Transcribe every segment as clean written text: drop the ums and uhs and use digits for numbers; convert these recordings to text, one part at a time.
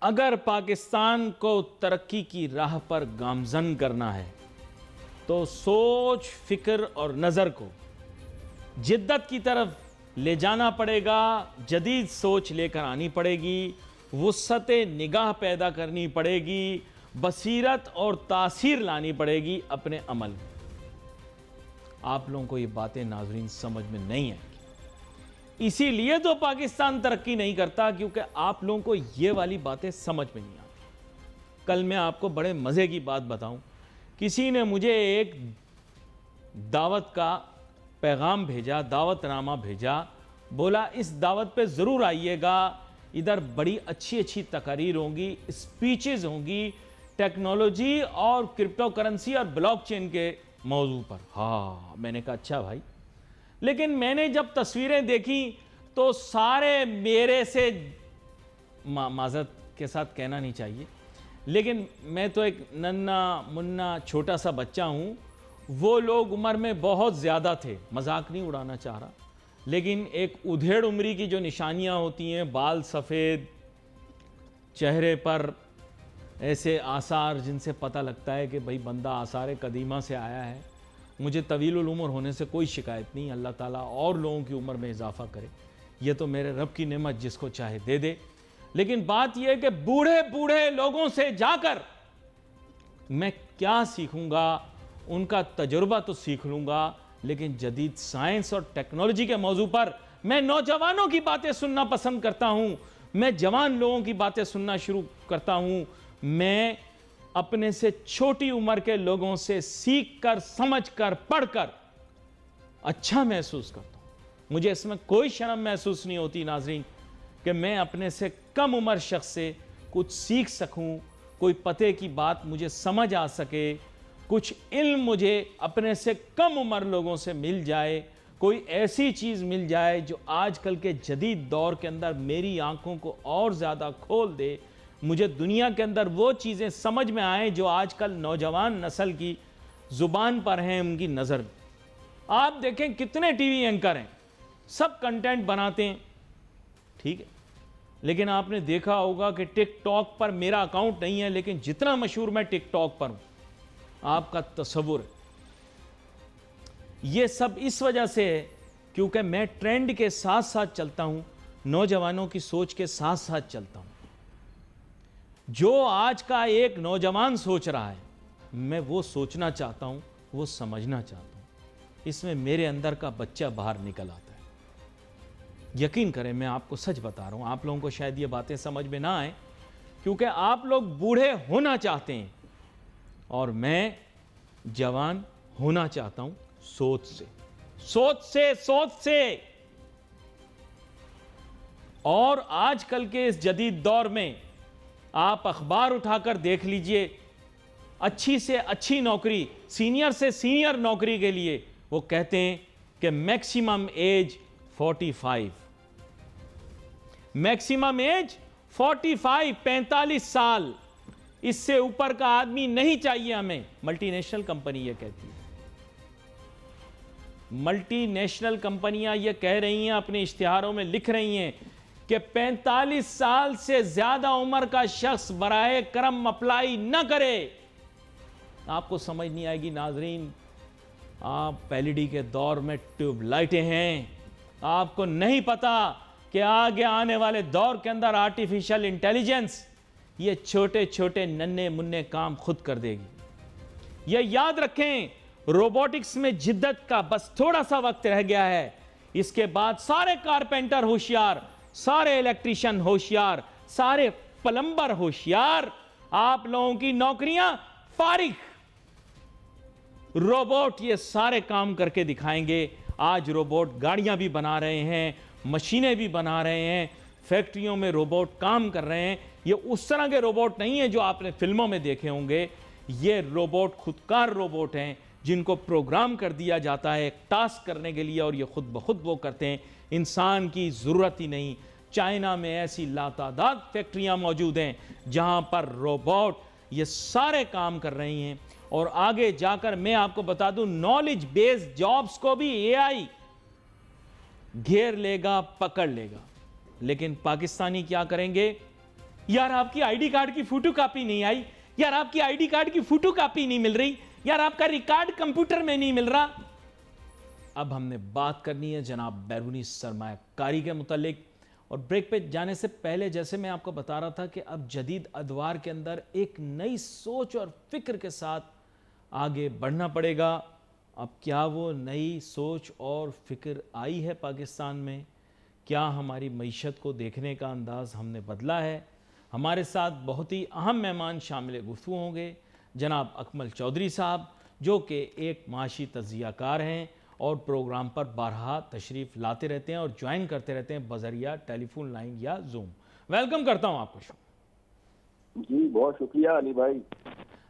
अगर पाकिस्तान को तरक्की की राह पर गामजन करना है तो सोच, फिक्र और नज़र को जिद्दत की तरफ ले जाना पड़ेगा। जदीद सोच लेकर आनी पड़ेगी, वुसअत निगाह पैदा करनी पड़ेगी, बसीरत और तासीर लानी पड़ेगी अपने अमल में। आप लोगों को ये बातें नाज़रीन समझ में नहीं आएंगी, इसीलिए तो पाकिस्तान तरक्की नहीं करता, क्योंकि आप लोगों को ये वाली बातें समझ में नहीं आती। कल मैं आपको बड़े मज़े की बात बताऊं, किसी ने मुझे एक दावत का पैगाम भेजा, दावतनामा भेजा, बोला इस दावत पे ज़रूर आइएगा, इधर बड़ी अच्छी अच्छी तकारीर होंगी, स्पीचेस होंगी टेक्नोलॉजी और क्रिप्टो करेंसी और ब्लॉकचेन के मौजू पर। हाँ, मैंने कहा अच्छा भाई, लेकिन मैंने जब तस्वीरें देखी तो सारे मेरे से माजरत के साथ कहना नहीं चाहिए, लेकिन मैं तो एक नन्ना मुन्ना छोटा सा बच्चा हूँ, वो लोग उम्र में बहुत ज़्यादा थे, मजाक नहीं उड़ाना चाह रहा, लेकिन एक उधेड़ उम्री की जो निशानियाँ होती हैं, बाल सफ़ेद, चेहरे पर ऐसे आसार जिनसे पता लगता है कि भाई बंदा आसार कदीमा से आया है। मुझे तवीलुल उम्र होने से कोई शिकायत नहीं, अल्लाह ताला और लोगों की उम्र में इजाफ़ा करे, ये तो मेरे रब की नेमत, जिसको चाहे दे दे। लेकिन बात यह है कि बूढ़े बूढ़े लोगों से जाकर मैं क्या सीखूंगा, उनका तजुर्बा तो सीख लूंगा, लेकिन जदीद साइंस और टेक्नोलॉजी के मौजू पर मैं नौजवानों की बातें सुनना पसंद करता हूं, मैं जवान लोगों की बातें सुनना शुरू करता हूं, मैं अपने से छोटी उम्र के लोगों से सीख कर, समझ कर, पढ़कर अच्छा महसूस करता हूं। मुझे इसमें कोई शर्म महसूस नहीं होती नाजरीन कि मैं अपने से कम उम्र शख्स से कुछ सीख सकूं, कोई पते की बात मुझे समझ आ सके, कुछ इल्म मुझे अपने से कम उम्र लोगों से मिल जाए, कोई ऐसी चीज़ मिल जाए जो आजकल के जदीद दौर के अंदर मेरी आंखों को और ज़्यादा खोल दे, मुझे दुनिया के अंदर वो चीज़ें समझ में आए जो आजकल नौजवान नस्ल की ज़ुबान पर हैं, उनकी नज़र में। आप देखें कितने टीवी एंकर हैं, सब कंटेंट बनाते हैं, ठीक है, लेकिन आपने देखा होगा कि टिकटॉक पर मेरा अकाउंट नहीं है, लेकिन जितना मशहूर मैं टिकटॉक पर हूं, आपका तस्वुर, ये सब इस वजह से है क्योंकि मैं ट्रेंड के साथ साथ चलता हूं, नौजवानों की सोच के साथ साथ चलता हूं। जो आज का एक नौजवान सोच रहा है, मैं वो सोचना चाहता हूं, वो समझना चाहता हूं, इसमें मेरे अंदर का बच्चा बाहर निकल आता है। यकीन करें, मैं आपको सच बता रहा हूं, आप लोगों को शायद ये बातें समझ में ना आए, क्योंकि आप लोग बूढ़े होना चाहते हैं और मैं जवान होना चाहता हूं, सोच से, सोच से, सोच से। और आजकल के इस जदीद दौर में आप अखबार उठाकर देख लीजिए, अच्छी से अच्छी नौकरी, सीनियर से सीनियर नौकरी के लिए वो कहते हैं कि मैक्सिमम एज 45, मैक्सिमम एज 45, 45 साल, इससे ऊपर का आदमी नहीं चाहिए हमें। मल्टीनेशनल कंपनी ये कहती है, मल्टीनेशनल कंपनियां ये कह रही हैं, अपने इश्तिहारों में लिख रही हैं कि 45 साल से ज्यादा उम्र का शख्स बराए करम अप्लाई न करे। आपको समझ नहीं आएगी नाजरीन, आप एलईडी के दौर में ट्यूबलाइटें हैं, आपको नहीं पता कि आगे आने वाले दौर के अंदर आर्टिफिशियल इंटेलिजेंस ये छोटे छोटे नन्हे मुन्ने काम खुद कर देगी। ये याद रखें, रोबोटिक्स में जिद्दत का बस थोड़ा सा वक्त रह गया है, इसके बाद सारे कारपेंटर होशियार, सारे इलेक्ट्रीशियन होशियार, सारे प्लम्बर होशियार, आप लोगों की नौकरियां फारिग, रोबोट ये सारे काम करके दिखाएंगे। आज रोबोट गाड़ियां भी बना रहे हैं, मशीनें भी बना रहे हैं, फैक्ट्रियों में रोबोट काम कर रहे हैं। ये उस तरह के रोबोट नहीं है जो आपने फिल्मों में देखे होंगे, ये रोबोट खुदकार रोबोट हैं जिनको प्रोग्राम कर दिया जाता है एक टास्क करने के लिए और ये खुद ब खुद वो करते हैं, इंसान की ज़रूरत ही नहीं। चाइना में ऐसी लातादाद फैक्ट्रियां मौजूद हैं जहां पर रोबोट ये सारे काम कर रही हैं। और आगे जाकर मैं आपको बता दूं, नॉलेज बेस्ड जॉब्स को भी एआई घेर लेगा, पकड़ लेगा। लेकिन पाकिस्तानी क्या करेंगे? यार आपकी आईडी कार्ड की फोटो कॉपी नहीं आई, यार आपकी आईडी कार्ड की फोटो कॉपी नहीं मिल रही, यार आपका रिकॉर्ड कंप्यूटर में नहीं मिल रहा। अब हमने बात करनी है जनाब बैरूनी सरमायाकारी के मुतालिक। और ब्रेक पे जाने से पहले जैसे मैं आपको बता रहा था कि अब जदीद अदवार के अंदर एक नई सोच और फिक्र के साथ आगे बढ़ना पड़ेगा। अब क्या वो नई सोच और फिक्र आई है पाकिस्तान में? क्या हमारी मईशत को देखने का अंदाज़ हमने बदला है? हमारे साथ बहुत ही अहम मेहमान शामिल गुफ्तगू होंगे। जनाब अकमल चौधरी साहब, जो कि एक माशी तज्ज़ियाकार हैं और प्रोग्राम पर बारहा तशरीफ़ लाते रहते हैं और ज्वाइन करते रहते हैं बज़रिया टेलीफोन लाइन या जूम। वेलकम करता हूँ आपको। जी बहुत शुक्रिया अली भाई।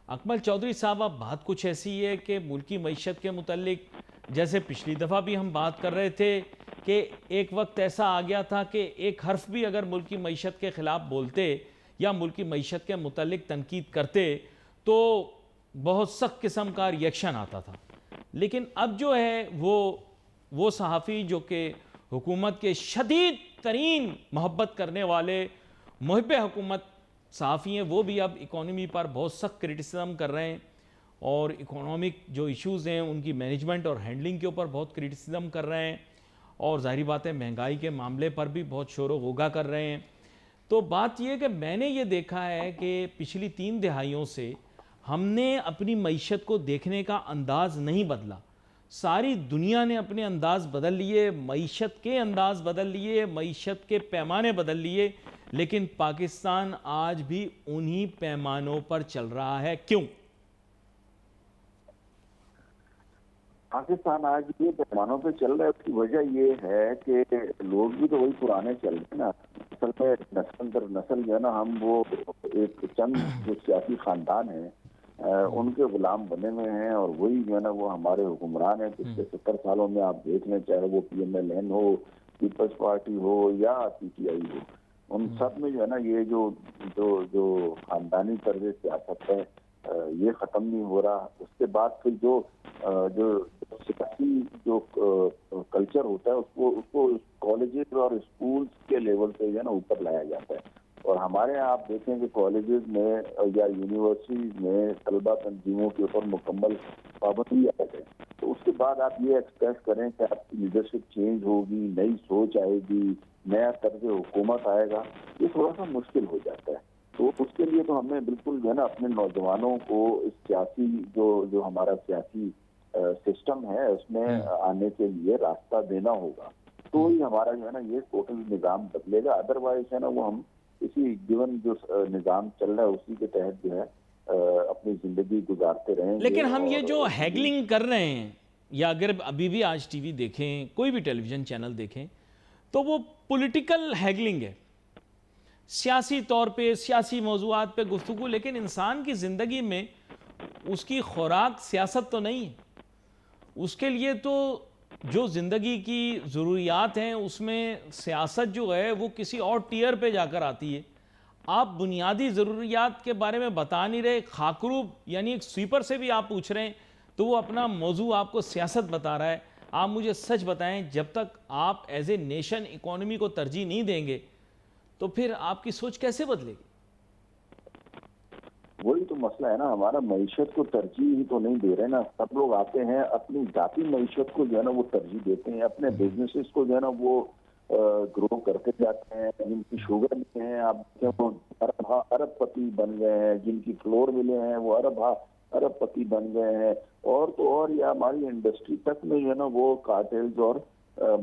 अकमल चौधरी साहब, अब बात कुछ ऐसी है कि मुल्की मईशत के मुतल्लिक, जैसे पिछली दफ़ा भी हम बात कर रहे थे कि एक वक्त ऐसा आ गया था कि एक हर्फ भी अगर मुल्की मईशत के ख़िलाफ़ बोलते या मुल्की मईशत के मुतल्लिक तनकीद करते तो बहुत सख्त किस्म का रिएक्शन आता था। लेकिन अब जो है वो सहाफ़ी जो कि हुकूमत के शदीद तरीन मोहब्बत करने वाले मुहिब हुकूमत सहाफ़ी हैं, वो भी अब इकॉनमी पर बहुत सख्त क्रिटिसिज्म कर रहे हैं और इकोनॉमिक जो इश्यूज़ हैं उनकी मैनेजमेंट और हैंडलिंग के ऊपर बहुत क्रिटिसिज्म कर रहे हैं और ज़ाहिर बात है महंगाई के मामले पर भी बहुत शोर व गुगा कर रहे हैं। तो बात यह है कि मैंने ये देखा है कि पिछली 3 दिहाइयों से हमने अपनी मईशत को देखने का अंदाज़ नहीं बदला। सारी दुनिया ने अपने अंदाज़ बदल लिए, मईशत के अंदाज़ बदल लिए, मईशत के पैमाने बदल लिए, लेकिन पाकिस्तान आज भी उन्हीं पैमानों पर चल रहा है। क्यों? पाकिस्तान आज ये पैमानों पे चल रहा है, उसकी वजह ये है कि लोग भी तो वही पुराने चल रहे हैं ना। असल में नस्ल दर नस्ल जो है ना, हम वो एक चंद जो सियासी खानदान है उनके गुलाम बने हुए हैं और वही जो है ना वो हमारे हुक्मरान हैं। पिछले 70 सालों में आप देख लें, चाहे वो PMLN हो, पीपल्स पार्टी हो या PTI हो, उन सब में जो है ना ये जो जो जो खानदानी तर्ज सियासत है ये खत्म नहीं हो रहा। उसके बाद फिर जो जो सियासी जो कल्चर होता है उसको उसको कॉलेजेस और स्कूल्स के लेवल पे जो है ना ऊपर लाया जाता है। और हमारे यहाँ आप देखें कि कॉलेजेस में या यूनिवर्सिटीज में तलबा तंजीमों के ऊपर मुकम्मल पाबंदी आ जाए, तो उसके बाद आप ये एक्सपेक्ट करें कि आपकी लीडरशिप चेंज होगी, नई सोच आएगी, नया तर्ज हुकूमत आएगा, ये थोड़ा सा मुश्किल हो जाता है। तो उसके लिए तो हमें बिल्कुल जो है ना अपने नौजवानों को इस सियासी जो हमारा सियासी सिस्टम है उसमें आने के लिए रास्ता देना होगा। तो ही हमारा जो है ना ये टोटल निज़ाम बदलेगा। अदरवाइज है ना वो हम इसी गिवन जो निज़ाम चल रहा है उसी के तहत जो है अपनी जिंदगी गुजारते रहेंगे। लेकिन हम ये जो हैगलिंग कर रहे हैं, या अगर अभी भी आज टीवी देखें, कोई भी टेलीविज़न चैनल देखें, तो वो पॉलिटिकल हैगलिंग है, सियासी तौर पे सियासी मौज़ूआत पे गुफ्तगू। लेकिन इंसान की ज़िंदगी में उसकी खुराक सियासत तो नहीं है। उसके लिए तो जो ज़िंदगी की ज़रूरियात हैं उसमें सियासत जो है वो किसी और टियर पे जाकर आती है। आप बुनियादी ज़रूरियात के बारे में बता नहीं रहे, खाकरूब यानी एक स्वीपर से भी आप पूछ रहे हैं तो वो अपना मौजू आपको सियासत बता रहा है। आप मुझे सच बताएं, जब तक आप एज ए नेशन इकोनॉमी को तरजीह नहीं देंगे तो फिर आपकी सोच कैसे बदलेगी? वही तो मसला है ना, हमारा मईशत को तरजीह ही तो नहीं दे रहे ना। सब लोग आते हैं अपनी जाती मईशत को जो है ना वो तरजीह देते हैं, अपने बिजनेसेस को जो है ना वो ग्रो करते जाते हैं। जिनकी शुगर मिले हैं आप वो अरबपति बन गए हैं, जिनकी फ्लोर मिले हैं वो अरबपति बन गए हैं। और तो और ये हमारी इंडस्ट्री तक में जो है ना वो कार्टेल्स और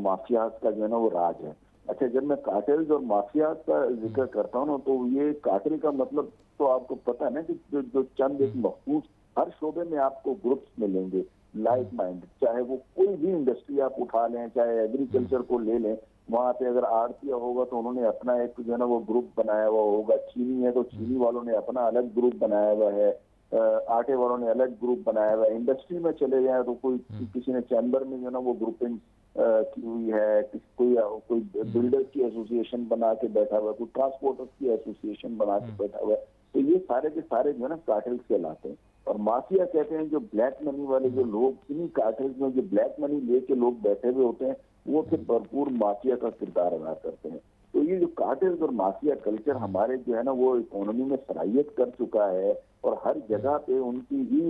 माफियाज का जो है ना वो राज है। अच्छा, जब मैं कार्टेल्स और माफियाज का जिक्र करता हूँ ना, तो ये कार्टेल का मतलब तो आपको पता है ना कि जो चंद एक मखसूस हर शोबे में आपको ग्रुप्स मिलेंगे लाइक माइंड, चाहे वो कोई भी इंडस्ट्री आप उठा लें, चाहे एग्रीकल्चर को ले लें, वहां पे अगर आड़तिया होगा तो उन्होंने अपना एक जो है ना वो ग्रुप बनाया हुआ होगा। चीनी है तो चीनी वालों ने अपना अलग ग्रुप बनाया हुआ है, आटे वालों ने अलग ग्रुप बनाया हुआ है। इंडस्ट्री में चले जाए तो कोई किसी ने चैम्बर में जो है ना वो ग्रुपिंग की हुई है, कोई बिल्डर्स की एसोसिएशन बना के बैठा हुआ है, कोई ट्रांसपोर्टर्स की एसोसिएशन बना के बैठा हुआ है। तो ये सारे के सारे जो है ना कार्टेल्स कहलाते हैं। और माफिया कहते हैं जो ब्लैक मनी वाले जो लोग, इन्हीं कार्टेल्स में जो ब्लैक मनी लेके लोग बैठे हुए होते हैं वो फिर भरपूर माफिया का किरदार अदा करते हैं। तो तो ये जो कार्टेल्स और माफिया कल्चर हमारे जो है ना वो इकोनॉमी में सराहियत कर चुका है, और हर जगह पे उनकी ही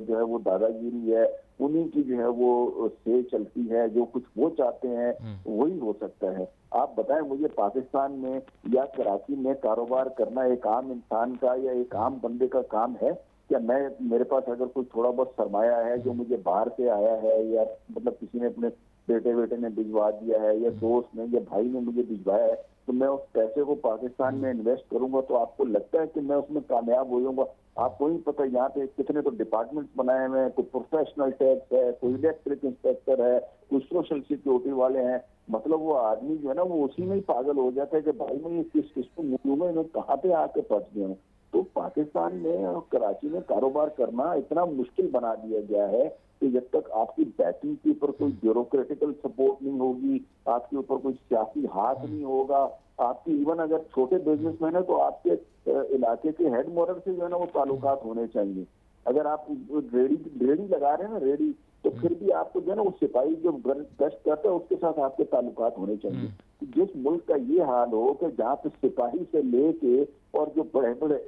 जो है वो दादागिरी है, उन्हीं की जो है वो से चलती है, जो कुछ वो चाहते हैं वही हो सकता है। आप बताएं मुझे, पाकिस्तान में या कराची में कारोबार करना एक आम इंसान का या एक आम बंदे का काम है क्या? मेरे पास अगर कोई थोड़ा बहुत सरमाया है जो मुझे बाहर से आया है, या मतलब किसी ने अपने बेटे ने भिजवा दिया है, या दोस्त ने या भाई ने मुझे भिजवाया है, तो मैं उस पैसे को पाकिस्तान में इन्वेस्ट करूंगा, तो आपको लगता है कि मैं उसमें कामयाब हो जाऊंगा? आपको ही पता है यहाँ पे कितने तो डिपार्टमेंट्स बनाए हुए हैं, कोई प्रोफेशनल टैक्स है, कोई इलेक्ट्रिक इंस्पेक्टर है, कोई सोशल सिक्योरिटी वाले हैं। मतलब वो आदमी जो है ना वो उसी में ही पागल हो जाता है कि भाई मैं ये किस को मुंह में मैं कहाँ पे आके फंस गया हूँ। तो पाकिस्तान में और कराची में कारोबार करना इतना मुश्किल बना दिया गया है कि जब तक आपकी बैकिंग के ऊपर कोई ब्यूरोक्रेटिकल सपोर्ट नहीं होगी, आपके ऊपर कोई सियासी हाथ नहीं होगा, आपकी इवन अगर छोटे बिजनेसमैन है तो आपके इलाके के हेड मोरर से जो है ना वो ताल्लुकात होने चाहिए। अगर आप रेडी लगा रहे हैं ना, रेडी, तो फिर भी आपको जो है ना वो सिपाही जो गश्त करता है उसके साथ आपके ताल्लुकात होने चाहिए। जिस मुल्क का ये हाल हो कि जहाँ पे सिपाही से लेके और जो बड़े बड़े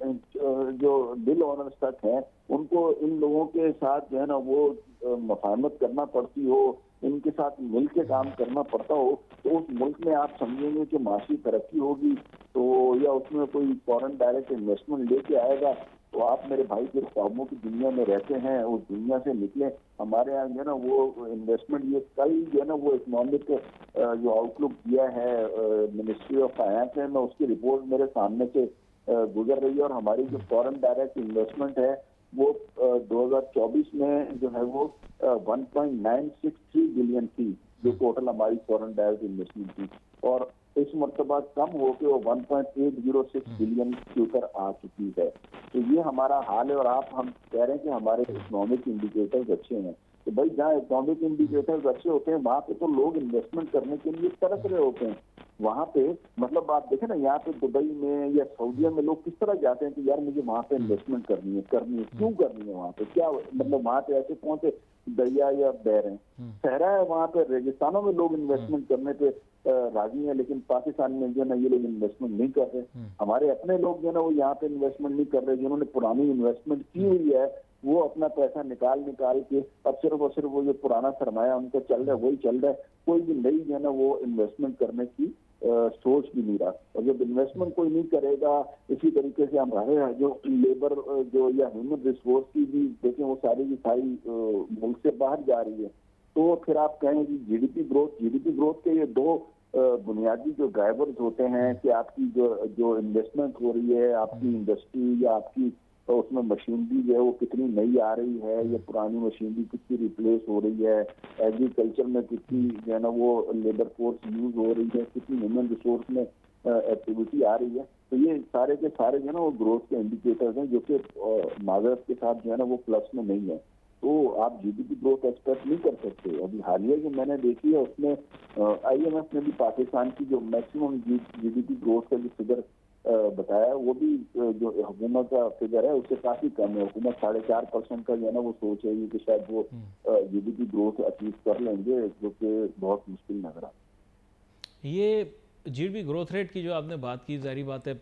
जो मिल ओनर्स तक हैं उनको इन लोगों के साथ जो है ना वो मफाहमत करना पड़ती हो, इनके साथ मिल के काम करना पड़ता हो, तो उस मुल्क में आप समझेंगे कि माशी तरक्की होगी तो, या उसमें कोई फॉरेन डायरेक्ट इन्वेस्टमेंट लेके आएगा। तो आप मेरे भाई जो ख्वाबों की दुनिया में रहते हैं उस दुनिया से निकले। हमारे यहाँ जो है ना वो इन्वेस्टमेंट, ये कल जो है ना वो इकोनॉमिक जो आउटलुक दिया है मिनिस्ट्री ऑफ फाइनेंस ने, मैं उसकी रिपोर्ट मेरे सामने से गुजर रही है, और हमारी जो फॉरेन डायरेक्ट इन्वेस्टमेंट है वो 2024 में जो है वो 1.963 बिलियन थी, जो टोटल हमारी फॉरेन डायरेक्ट इन्वेस्टमेंट थी, और इस मरतबा कम होकर वो 1.806 बिलियन के ऊपर आ चुकी है। तो ये हमारा हाल है, और हम कह रहे हैं कि हमारे इकोनॉमिक इंडिकेटर्स अच्छे हैं। तो भाई जहाँ इकोनॉमिक इंडिकेटर्स अच्छे होते हैं वहां पे तो लोग इन्वेस्टमेंट करने के लिए तरस रहे होते हैं। वहां पे मतलब आप देखें ना, यहाँ पे दुबई में या सऊदीया में लोग किस तरह जाते हैं कि यार मुझे वहां पे इन्वेस्टमेंट करनी है, क्यों करनी है? वहां पे क्या मतलब, वहां पे ऐसे कौन से दरिया या बहर हैं, सहरा है वहां पे, रेगिस्तानों में लोग इन्वेस्टमेंट करने पे राजी हैं, लेकिन पाकिस्तान में जो है ना ये लोग इन्वेस्टमेंट नहीं कर रहे। हमारे अपने लोग जो है ना वो यहाँ पे इन्वेस्टमेंट नहीं कर रहे। जिन्होंने पुरानी इन्वेस्टमेंट की हुई है वो अपना पैसा निकाल के अब सिर्फ और सिर्फ वो जो पुराना सरमाया उनका चल रहा है वही चल रहा है। कोई भी नई जो है ना वो इन्वेस्टमेंट करने की सोच भी नहीं रहा। और जब इन्वेस्टमेंट कोई नहीं करेगा, इसी तरीके से हमारे जो लेबर जो या ह्यूमन रिसोर्स की भी देखें वो सारी की सारी मुल्क से बाहर जा रही है। तो फिर आप कहें कि जीडीपी ग्रोथ के ये दो बुनियादी जो ड्राइवर्स होते हैं कि आपकी जो इन्वेस्टमेंट हो रही है, आपकी इंडस्ट्री या आपकी तो उसमें मशीनरी जो है वो कितनी नई आ रही है, या पुरानी मशीनरी कितनी रिप्लेस हो रही है, एग्रीकल्चर में कितनी जो है ना वो लेबर फोर्स यूज हो रही है, कितनी ह्यूमन रिसोर्स में एक्टिविटी आ रही है। तो ये सारे के सारे जो है ना वो ग्रोथ के इंडिकेटर्स हैं जो कि माजरत के साथ जो है ना वो प्लस में नहीं है। तो आप जीडीपी ग्रोथ एक्सपेक्ट नहीं कर सकते। अभी हालिया जो मैंने देखी है उसमें IMF ने भी पाकिस्तान की जो मैक्सिमम जीडीपी ग्रोथ का जो फिगर बताया वो भी जो हुकूमत का फिगर है उससे काफी कम है। हुकूमत 4.5% का जो है ना वो सोच रही है कि शायद वो जीडीपी ग्रोथ अचीव कर लेंगे, जो कि बहुत मुश्किल नजर आता है। ये जीडीपी ग्रोथ रेट की जो आपने बात की, जारी बात है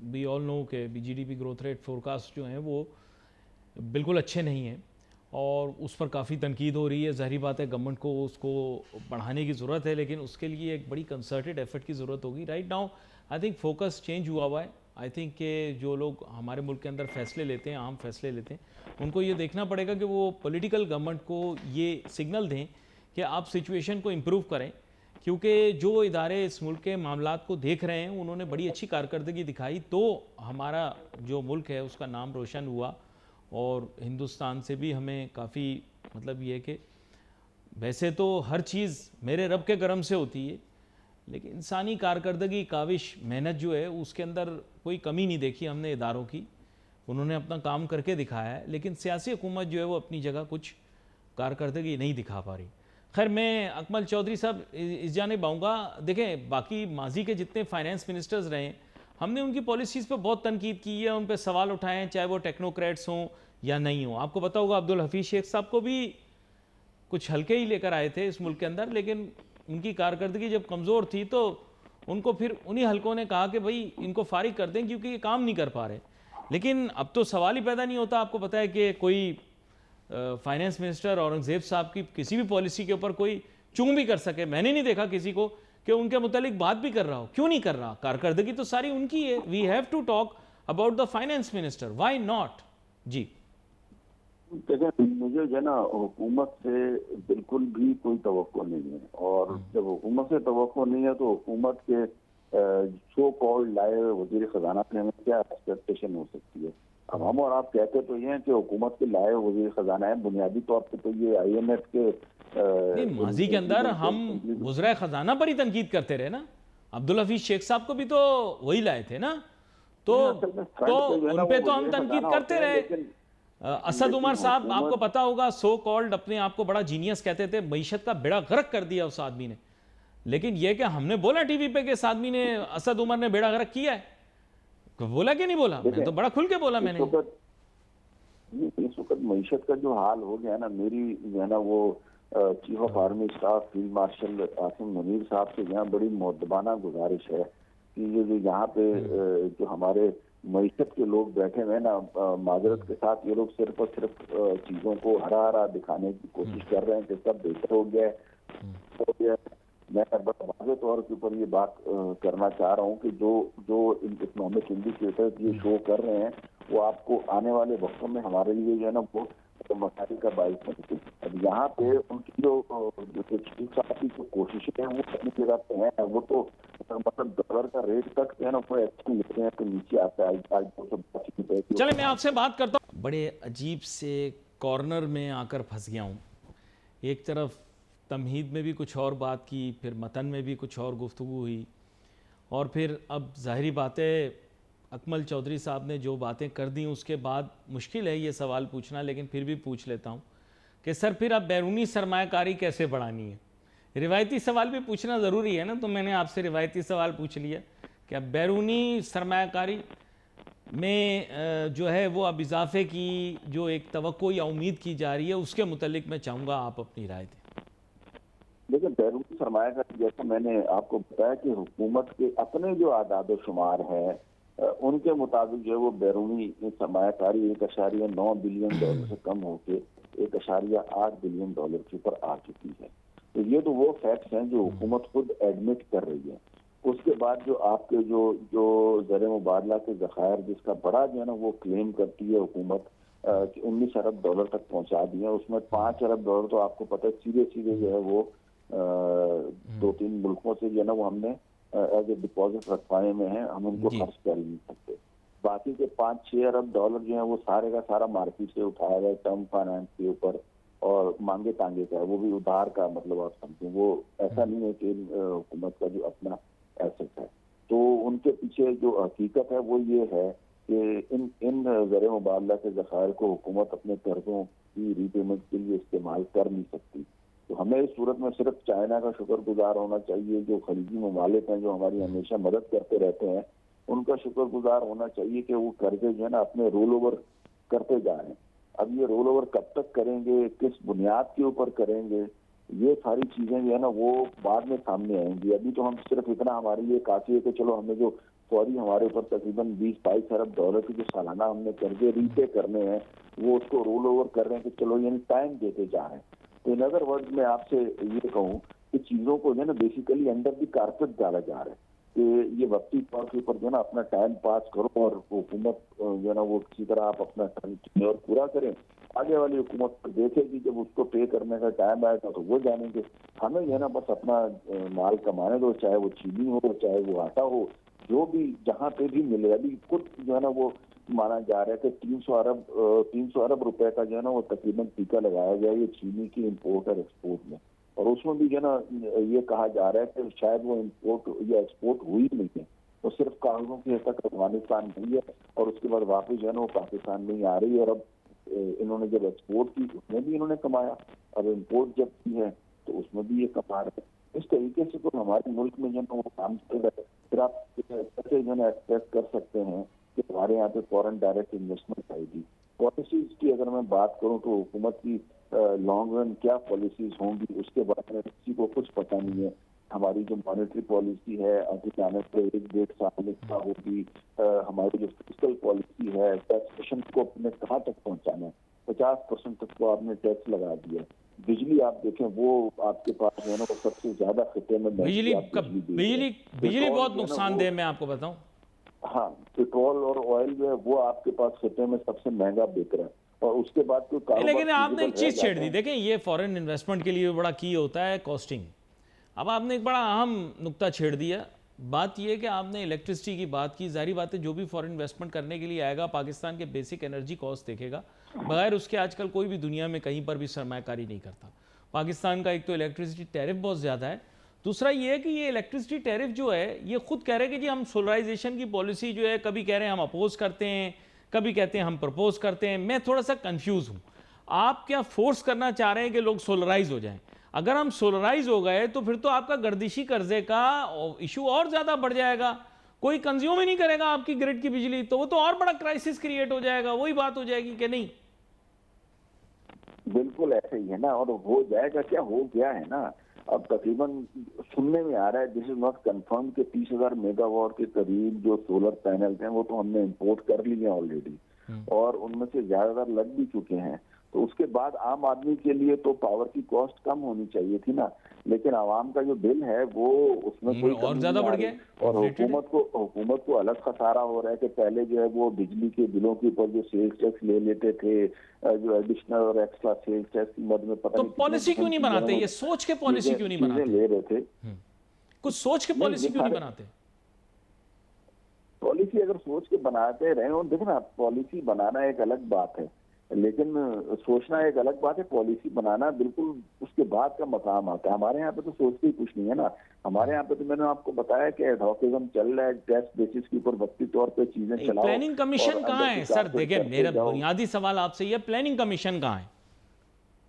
वी ऑल नो के जीडीपी ग्रोथ रेट फोरकास्ट जो हैं वो बिल्कुल अच्छे नहीं हैं और उस पर काफ़ी तनकीद हो रही है। ज़ाहिर बात है गवर्नमेंट को उसको बढ़ाने की ज़रूरत है, लेकिन उसके लिए एक बड़ी कंसर्टेड एफर्ट की ज़रूरत होगी। Right now I think focus change हुआ है। आई थिंक कि जो लोग हमारे मुल्क के अंदर फैसले लेते हैं, आम फैसले लेते हैं, उनको ये देखना पड़ेगा कि वो पॉलिटिकल गवर्नमेंट को ये सिग्नल दें कि आप सिचुएशन को इम्प्रूव करें, क्योंकि जो इदारे इस मुल्क के मामलात को देख रहे हैं उन्होंने बड़ी अच्छी कारकर्दगी दिखाई तो हमारा जो मुल्क है उसका नाम रोशन हुआ। और हिंदुस्तान से भी हमें काफ़ी मतलब ये कि वैसे तो हर चीज़ मेरे रब के करम से होती है, लेकिन इंसानी कारकर्दगी, काविश, मेहनत जो है उसके अंदर कोई कमी नहीं देखी हमने इदारों की। उन्होंने अपना काम करके दिखाया है, लेकिन सियासी हुकूमत जो है वो अपनी जगह कुछ कारकर्दगी नहीं दिखा पा रही। खैर मैं अकमल चौधरी साहब इस जानिब आऊँगा। देखें बाकी माजी के जितने फाइनेंस मिनिस्टर्स रहे हमने उनकी पॉलिसीज़ पर बहुत तनकीद की है, उन पर सवाल उठाए हैं, चाहे वो टेक्नोक्रेट्स हों या नहीं हों। आपको पता होगा अब्दुल हफीज़ शेख साहब को भी कुछ हल्के ही लेकर आए थे इस मुल्क के अंदर, लेकिन उनकी कारकर्दगी जब कमज़ोर थी तो उनको फिर उन्हीं हलकों ने कहा कि भाई इनको फारिग कर दें क्योंकि ये काम नहीं कर पा रहे। लेकिन अब तो सवाल ही पैदा नहीं होता। आपको पता है कि कोई फाइनेंस मिनिस्टर औरंगजेब साहब की किसी भी पॉलिसी के ऊपर कोई चूं भी कर सके, मैंने नहीं देखा किसी को कि उनके मुतालिक बात भी कर रहा हो। क्यों नहीं कर रहा? कारकर्दगी तो सारी उनकी है। We have to talk about the finance minister, why not? जी देखिए, मुझे जो है ना हुकूमत से बिल्कुल भी कोई तवक्को नहीं है, और जब हुकूमत से तवक्को नहीं है तो हुकूमत के सो कॉल्ड लाए वजीर खजाना से हमें क्या एक्सपेक्टेशन हो सकती है। अब हम और आप कहते तो ये हैं कि हुकूमत के लाए वजीर खजाना है, बुनियादी तौर पे तो ये IMF के नहीं, माजी के अंदर हम गुजरा खजाना पर ही तनकीद करते रहे ना। अब्दुल हफीज शेख साहब को भी तो वही लाए थे ना, तो असल में तो फ्रंट पे जो है ना उन पे वो तो हम वजीर तनकीद खजाना होते करते हैं, रहे। लेकिन असद उमर साहब, आपको हुकूमत पता होगा, सो कॉल्ड अपने आप को बड़ा जीनियस कहते थे, मईशत का बेड़ा गर्क कर दिया उस आदमी ने। लेकिन यह कि हमने बोला टीवी पे कि इस आदमी ने, असद उमर ने बेड़ा गर्क किया है, तो बोला कि नहीं बोला? मैं देखें, तो बड़ा खुल के बोला इस मैंने। वक्त इस वक्त मीशत का जो हाल हो गया ना, मेरी जो है ना वो chief of army staff field marshal Asim Munir साहब से यहाँ बड़ी मुअद्दबाना गुजारिश है कि ये जो यहाँ पे जो हमारे मीशत के लोग बैठे हुए हैं ना, माजरत के साथ ये लोग सिर्फ और सिर्फ चीजों को हरा हरा दिखाने की कोशिश कर रहे हैं कि सब बेहतर हो गया है। मैं बड़ा वाज़ेह तौर के ऊपर ये बात करना चाह रहा हूँ कि जो जो इकोनॉमिक इंडिकेटर्स ये शो कर रहे हैं वो आपको आने वाले वक्तों में हमारे लिए जो है ना वो मसाइल का बाइस बनती है। अब यहाँ पे उनकी जो चीफ साहब की जो कोशिशें हैं वो अपनी जगह पे हैं, वो तो मतलब डॉलर का रेट तक जो है ना वो एक्शन लेते हैं तो नीचे आता है। आज 280 रुपए चले, मैं आपसे बात करता हूँ। बड़े अजीब से कॉर्नर में आकर फंस गया हूँ। एक तरफ तमहीद में भी कुछ और बात की, फिर मतन में भी कुछ और गुफ्तगू हुई, और फिर अब ज़ाहिरी बात है अकमल चौधरी साहब ने जो बातें कर दी उसके बाद मुश्किल है ये सवाल पूछना, लेकिन फिर भी पूछ लेता हूँ कि सर फिर अब बैरूनी सरमायाकारी कैसे बढ़ानी है? रिवायती सवाल भी पूछना ज़रूरी है ना, तो मैंने आपसे रिवायती सवाल पूछ लिया कि अब बैरूनी सरमायाकारी में जो है वो अब इजाफे की जो एक तवक्को या उम्मीद की जा रही है, उसके मुतल्लिक मैं चाहूँगा आप अपनी राय दें। लेकिन बैरूनी सरमाया का जैसा मैंने आपको बताया कि हुकूमत के अपने जो आदाद शुमार है उनके मुताबिक जो है वो बैरूनी सरमायाकारी 1.9 बिलियन डॉलर से कम होकर 1.8 बिलियन डॉलर के ऊपर आ चुकी है। तो ये तो वो फैक्ट्स हैं जो हुकूमत खुद एडमिट कर रही है। उसके बाद जो आपके जो जो ज़र मुबादला के ज़खायर जिसका बड़ा जो है ना वो क्लेम करती है हुकूमत कि 19 अरब डॉलर तक पहुंचा दिए, उसमें 5 अरब डॉलर तो आपको पता है सीधे सीधे जो है वो 2-3 मुल्कों से जो है ना वो हमने एज ए डिपॉजिट रखवाए में है, हम उनको खर्च कर ही नहीं सकते। बाकी के 5-6 अरब डॉलर जो है वो सारे का सारा मार्केट से उठाया गया टर्म फाइनेंस के ऊपर और मांगे तांगे का है, वो भी उधार का, मतलब आप समझें वो ऐसा नहीं है कि हुकूमत का जो अपना एसेट है। तो उनके पीछे जो हकीकत है वो ये है कि इन ज़र मुबादला के ज़खायर को हुकूमत अपने कर्जों की रीपेमेंट के लिए इस्तेमाल कर नहीं सकती। तो हमें इस सूरत में सिर्फ चाइना का शुक्रगुजार होना चाहिए, जो खलीजी ममालिक हैं जो हमारी हमेशा मदद करते रहते हैं, उनका शुक्रगुजार होना चाहिए कि वो कर्जे जो है ना अपने रोल ओवर करते जा रहे हैं। अब ये रोल ओवर कब तक करेंगे, किस बुनियाद के ऊपर करेंगे, ये सारी चीजें जो है ना वो बाद में सामने आएंगी। अभी तो हम सिर्फ इतना हमारे लिए काफी है कि चलो हमें जो फौरी हमारे ऊपर तकरीबन 20-22 अरब डॉलर के जो सालाना हमने कर्जे रीपे करने हैं वो उसको रोल ओवर कर रहे हैं कि चलो यानी टाइम देते जा रहे हैं। तो इन अदर वर्ड में आपसे ये कहूँ कि चीजों को जो है ना बेसिकली अंडर दी कारपेट डाला जा रहा है कि ये वक्ती तौर के ऊपर जो है ना अपना टाइम पास करो और हुकूमत जो है ना वो किसी तरह आप अपना टेन्योर पूरा करें। आगे वाली हुकूमत देखेगी, जब उसको पे करने का टाइम आएगा तो वो जानेंगे। हमें जो है ना बस अपना माल कमाने दो, चाहे वो चीनी हो चाहे वो आटा हो, जो भी जहाँ पे भी मिले। अभी खुद जो है ना वो माना जा रहा है कि 300 अरब रुपए का जो है ना वो तकरीबन टीका लगाया गया ये चीनी की इम्पोर्ट और एक्सपोर्ट में, और उसमें भी जो है ना ये कहा जा रहा है कि शायद वो इम्पोर्ट या एक्सपोर्ट हुई नहीं है, वो सिर्फ कागजों की हद तक अफगानिस्तान नहीं है और उसके बाद वापस जो है ना वो पाकिस्तान में ही आ रही है। और अब इन्होंने जब एक्सपोर्ट की उसमें भी इन्होंने कमाया, अब इम्पोर्ट जब की है तो उसमें भी ये कमा रहे हैं। इस तरीके से तो हमारे मुल्क में जो है वो काम चल रहा है। फिर आप कैसे जो है एक्सपेक्ट कर सकते हैं कि हमारे यहाँ पे फॉरेन डायरेक्ट इन्वेस्टमेंट आएगी। पॉलिसीज की अगर मैं बात करूँ तो हुकूमत की लॉन्ग रन क्या पॉलिसीज होंगी उसके बारे में किसी को कुछ पता नहीं है। हमारी जो मॉनेटरी पॉलिसी है आगे जाने से 1-1.5 साल का होगी, हमारी जो फिस्कल पॉलिसी है, टैक्सेशन को अपने कहाँ तक पहुंचाना है, 50% तक को आपने टैक्स लगा दिया। बिजली आप देखें वो आपके पास जो है ना वो सबसे ज्यादा खतरे में बिजली आप का बिजली दे रहे बिजली हैं। बिजली पेट्रोल बहुत जो है ना नुकसानदेह, मैं आपको बताऊं। हाँ, पेट्रोल और ऑयल जो है वो आपके पास खतरे में सबसे महंगा बिक रहा है, और उसके बाद कोई नहीं, कारोबार लेकिन आपने फीजिबल एक रह चीज छेड़ जाते दी। हैं। देखें, ये फॉरेन इन्वेस्टमेंट के लिए बड़ा की होता है कॉस्टिंग। अब आपने एक बड़ा अहम नुक्ता छेड़ दिया। बात यह है कि आपने इलेक्ट्रिसिटी की बात की। जाहिर बात है, जो भी फॉरेन इन्वेस्टमेंट करने के लिए आएगा पाकिस्तान के बेसिक एनर्जी कॉस्ट देखेगा। बगैर उसके आजकल कोई भी दुनिया में कहीं पर भी सरमायाकारी नहीं करता। पाकिस्तान का एक तो इलेक्ट्रिसिटी टैरिफ बहुत ज़्यादा है, दूसरा ये है कि ये इलेक्ट्रिसिटी टैरिफ जो है ये खुद कह रहे हैं कि जी हम सोलराइजेशन की पॉलिसी जो है, कभी कह रहे हैं हम अपोज करते हैं, कभी कहते हैं हम प्रपोज करते हैं। मैं थोड़ा सा कंफ्यूज हूँ। आप क्या फोर्स करना चाह रहे हैं कि लोग सोलराइज हो जाएं? अगर हम सोलराइज हो गए तो फिर तो आपका गर्दिशी कर्जे का इशू और ज़्यादा बढ़ जाएगा। कोई कंज्यूम ही नहीं करेगा आपकी ग्रिड की बिजली, तो वो तो और बड़ा क्राइसिस क्रिएट हो जाएगा। वही बात हो जाएगी कि नहीं? बिल्कुल ऐसे ही है ना, और हो जाएगा क्या, हो गया है ना। अब तकरीबन सुनने में आ रहा है, दिस इज नॉट कंफर्म, कि 30,000 मेगावाट के करीब जो सोलर पैनल्स हैं वो तो हमने इंपोर्ट कर लिए हैं ऑलरेडी, और उनमें से ज्यादातर लग भी चुके हैं। तो उसके बाद आम आदमी के लिए तो पावर की कॉस्ट कम होनी चाहिए थी ना, लेकिन आवाम का जो बिल है वो उसमें कोई और कमी ज़्यादा नहीं आ बढ़ रही। गया, और इन्फ्लेटेड है। हुकूमत को अलग खसारा हो रहा है कि पहले जो है वो बिजली के बिलों के ऊपर जो सेल्स टैक्स ले लेते थे, जो एडिशनल और एक्स्ट्रा सेल्स टैक्स की मद में पता तो नहीं कितने पॉलिसी क्यों परसेंट नहीं की जो है बनाते? वो ये सोच के पॉलिसी क्यों नहीं चीजें बनाते? ले रहे थे। कुछ सोच के नहीं, पॉलिसी ये क्यों नहीं सारे बनाते? पॉलिसी अगर सोच के बनाते रहे, और देखो ना, पॉलिसी बनाना एक अलग बात है, लेकिन सोचना एक अलग बात है, पॉलिसी बनाना बिल्कुल उसके बाद का मकाम आता है। हमारे यहाँ पे तो सोचते ही कुछ नहीं है ना। हमारे यहाँ पे तो मैंने आपको बताया कि एडहॉकिज्म चल रहा है, टेस्ट बेसिस के ऊपर वक्ती तौर पे चीजें नहीं, चलाओ प्लानिंग और कमीशन कहाँ अंदर की है सर? कारपेट देखिए, करते मेरा जाओ। बुनियादी सवाल आपसे ये, प्लानिंग कमीशन कहाँ है?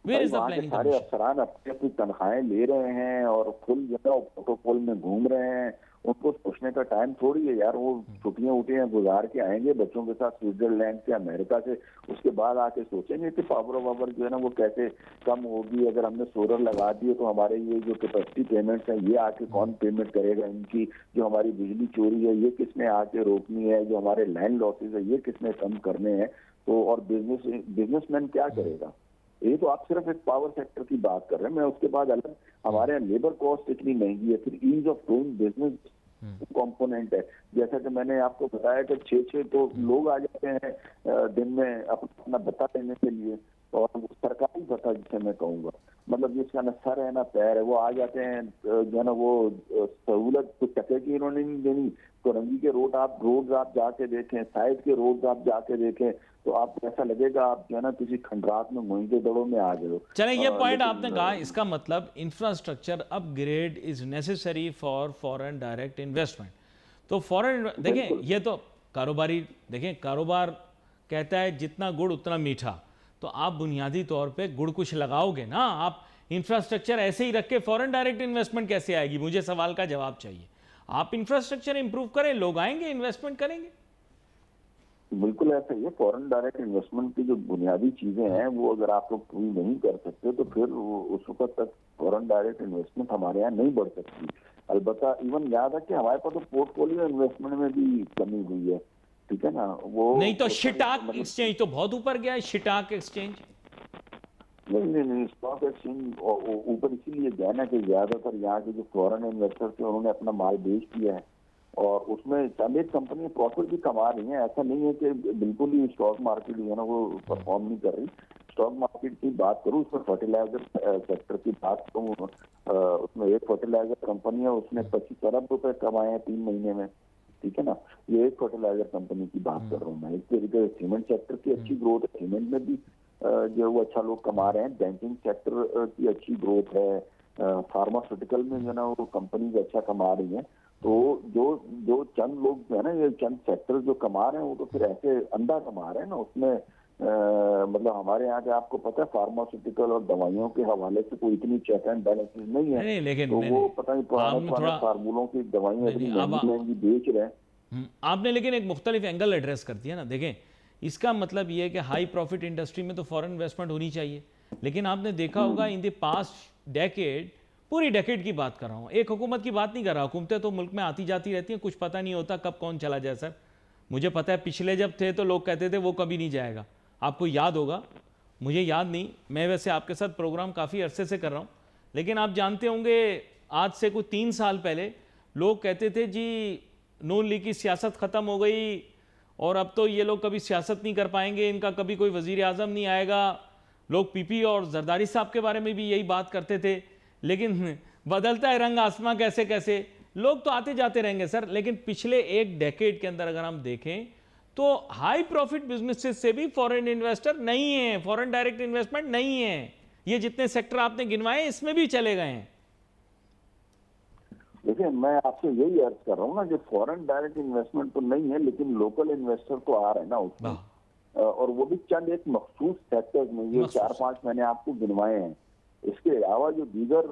वेयर भाई इज द वहाँ के प्लानिंग सारे कमीशन? अफसरान अपनी अपनी तनख्वाहें ले रहे हैं और फुल जो है प्रोटोकॉल में घूम रहे हैं। उनको सोचने का टाइम थोड़ी है यार, वो छुट्टियां उठियां गुजार के आएंगे बच्चों के साथ स्विट्जरलैंड से, अमेरिका से, उसके बाद आके सोचेंगे कि पावर वावर जो है ना वो कैसे कम होगी। अगर हमने सोलर लगा दिए तो हमारे ये जो कैपेसिटी पेमेंट्स है ये आके कौन पेमेंट करेगा, इनकी जो हमारी बिजली चोरी है ये किसने आके रोकनी है, जो हमारे लैंड लॉसेज है ये किसने कम करने हैं। तो और बिजनेसमैन क्या करेगा? ये तो आप सिर्फ एक पावर सेक्टर की बात कर रहे हैं। मैं उसके बाद अलग हमारे यहाँ लेबर कॉस्ट इतनी महंगी है, फिर ease of doing business component है। जैसा कि मैंने आपको बताया कि 6-6 तो लोग आ जाते हैं दिन में अपना भत्ता लेने के लिए, और सरकारी भत्ता जिसे मैं कहूँगा, मतलब जिसका न सर है ना पैर है, वो आ जाते हैं जो है ना वो सहूलत कुछ टके की इन्होंने नहीं देनी। कोरंगी के रोड आप जाके देखें, साइड के रोड आप जाके देखें, तो आपको ऐसा लगेगा आप जो है ना किसी खंडरात में मोहिंजे दड़ों में आ गए हो। चलें, ये पॉइंट लेकिन आपने कहा, इसका मतलब infrastructure upgrade is necessary for foreign direct investment. तो फॉरेन, देखें, बिल्कुल ये तो कारोबारी, देखें, कारोबार कहता है जितना गुड़ उतना मीठा। तो आप बुनियादी तौर पे गुड़ कुछ लगाओगे ना। आप इंफ्रास्ट्रक्चर ऐसे ही रख के फॉरेन डायरेक्ट इन्वेस्टमेंट कैसे आएगी? मुझे सवाल का जवाब चाहिए। आप इंफ्रास्ट्रक्चर इंप्रूव करें, लोग आएंगे, इन्वेस्टमेंट करेंगे। बिल्कुल ऐसा ही है। फॉरेन डायरेक्ट इन्वेस्टमेंट की जो बुनियादी चीजें हैं वो अगर आप लोग पूरी नहीं कर सकते तो फिर उस वक्त तक फॉरेन डायरेक्ट इन्वेस्टमेंट हमारे यहाँ नहीं बढ़ सकती। अलबत्ता इवन याद है कि हमारे पास तो पोर्टफोलियो इन्वेस्टमेंट में भी कमी हुई है, ठीक है ना। वो नहीं तो शिटाक मतलब एक्सचेंज तो बहुत ऊपर गया है। शिटाक एक्सचेंज नहीं, स्टॉक एक्सचेंज ऊपर इसीलिए गया ना कि ज्यादातर यहाँ के जो फॉरेन इन्वेस्टर थे उन्होंने अपना माल बेच दिया है, और उसमें चंद एक कंपनी प्रॉफिट भी कमा रही है। ऐसा नहीं है कि बिल्कुल ही स्टॉक मार्केट जो है ना वो परफॉर्म नहीं कर रही। स्टॉक मार्केट की बात करूँ, उसमें फर्टिलाइजर सेक्टर की बात करूँ, उसमें एक फर्टिलाइजर कंपनी है, उसने 25 अरब रुपए कमाए हैं 3 महीने में, ठीक है ना। ये एक फर्टिलाइजर कंपनी की बात कर रहा हूँ मैं। इस तरीके से सीमेंट सेक्टर की अच्छी ग्रोथ है, सीमेंट में भी जो वो अच्छा लोग कमा रहे हैं। बैंकिंग सेक्टर की अच्छी ग्रोथ है, फार्मास्यूटिकल में जो है ना वो कंपनीज अच्छा कमा रही हैं। तो जो चंद लोग जो है ना, ये चंद सेक्टर जो कमा रहे हैं वो तो फिर ऐसे अंधा कमा रहे हैं ना उसमें। मतलब हमारे यहाँ के आपको पता है फार्मास्यूटिकल और दवाइयों के हवाले से कोई इतनी चेक एंड बैलेंसेस नहीं है। नहीं, लेकिन तो नहीं, वो नहीं, पता नहीं पुराने आपने पुराने थोड़ा, फार्मूलों की दवाइयाँ नहीं, इतनी नहीं, अब महंगी महंगी बेच रहे हैं। आपने लेकिन एक मुख्तलिफ एंगल एड्रेस कर दिया ना। देखें, इसका मतलब ये है कि हाई प्रॉफिट इंडस्ट्री में तो फॉरेन इन्वेस्टमेंट होनी चाहिए, लेकिन आपने देखा होगा इन द पास्ट डेकेड पूरी डेकेड की बात कर रहा हूँ, एक हुकूमत की बात नहीं कर रहा। हुकूमतें तो मुल्क में आती जाती रहती हैं, कुछ पता नहीं होता कब कौन चला जाए। सर मुझे पता है पिछले जब थे तो लोग कहते थे वो कभी नहीं जाएगा, आपको याद होगा, मुझे याद नहीं, मैं वैसे आपके साथ प्रोग्राम काफ़ी अरसे से कर रहा हूँ, लेकिन आप जानते होंगे आज से कुछ 3 साल पहले लोग कहते थे जी नून लीग की सियासत ख़त्म हो गई और अब तो ये लोग कभी सियासत नहीं कर पाएंगे, इनका कभी कोई वज़ीर आज़म नहीं आएगा। लोग पीपी और जरदारी साहब के बारे में भी यही बात करते थे, लेकिन बदलता है रंग आसमां कैसे कैसे, लोग तो आते जाते रहेंगे सर। लेकिन पिछले एक डेकेड के अंदर अगर हम देखें तो हाई प्रॉफिट बिजनेसेस से भी फॉरेन इन्वेस्टर नहीं है, फॉरेन डायरेक्ट इन्वेस्टमेंट नहीं है। ये जितने सेक्टर आपने गिनवाए इसमें भी चले गए हैं। देखिए, मैं आपसे यही अर्ज कर रहा हूँ ना कि फॉरेन डायरेक्ट इन्वेस्टमेंट तो नहीं है, लेकिन लोकल इन्वेस्टर तो आ रहे हैं ना उसमें, और वो भी चंद एक मखसूस सेक्टर्स में, ये 4-5 मैंने आपको गिनवाए हैं। इसके अलावा जो दीगर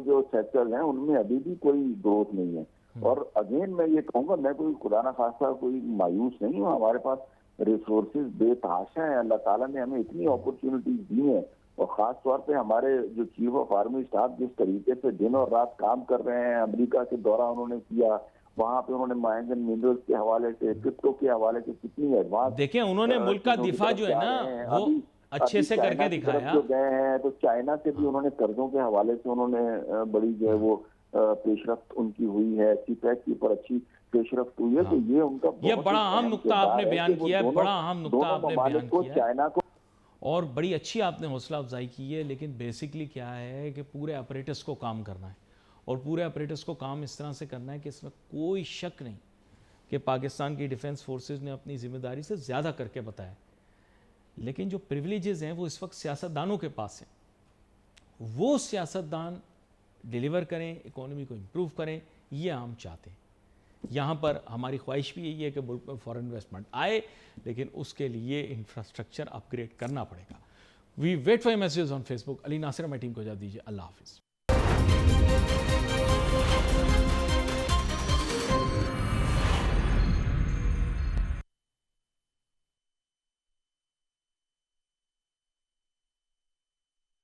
जो सेक्टर्स हैं उनमें अभी भी कोई ग्रोथ नहीं है। और अगेन मैं ये कहूँगा, मैं कोई खुदा ना खास्ता कोई मायूस नहीं हूँ, हमारे पास रिसोर्सेज बेतहाशा है, अल्लाह ताला ने हमें इतनी अपॉर्चुनिटीज दी हैं, और खास तौर पे हमारे जो चीफ ऑफ आर्मी स्टाफ जिस तरीके से दिन और रात काम कर रहे हैं, अमेरिका के दौरा उन्होंने किया, वहां पे उन्होंने माइंस एंड मिनरल्स के हवाले से, क्रिप्टो के हवाले से कितनी एडवांस, देखिए उन्होंने मुल्क का दिफा जो है ना वो अच्छे से करके दिखाया। जो गए हैं तो चाइना से भी उन्होंने कर्जों के हवाले से उन्होंने बड़ी जो है वो पेशरफ्त उनकी हुई है, सीपैक के ऊपर अच्छी पेशरफ्त हुई है। तो ये उनका ये बड़ा अहम नुक्ता आपने बयान किया है, बड़ा अहम नुक्ता आपने बयान किया है, चाइना को, और बड़ी अच्छी आपने हौसला अफजाई की है। लेकिन बेसिकली क्या है कि पूरे अपरेटस को काम करना है, और पूरे अपरेटस को काम इस तरह से करना है कि इसमें कोई शक नहीं कि पाकिस्तान की डिफेंस फोर्सेस ने अपनी जिम्मेदारी से ज़्यादा करके बताया। लेकिन जो प्रिविलेजेस हैं वो इस वक्त सियासतदानों के पास हैं, वो सियासतदान डिलीवर करें, इकोनॉमी को इम्प्रूव करें, ये हम चाहते हैं। यहाँ पर हमारी ख्वाहिश भी यही है कि मुल्क में फॉरेन इन्वेस्टमेंट आए, लेकिन उसके लिए इंफ्रास्ट्रक्चर अपग्रेड करना पड़ेगा। We wait for messages on Facebook. Ali Nasir, हमारी टीम को इजाज़त दीजिए। अल्लाह हाफिज़।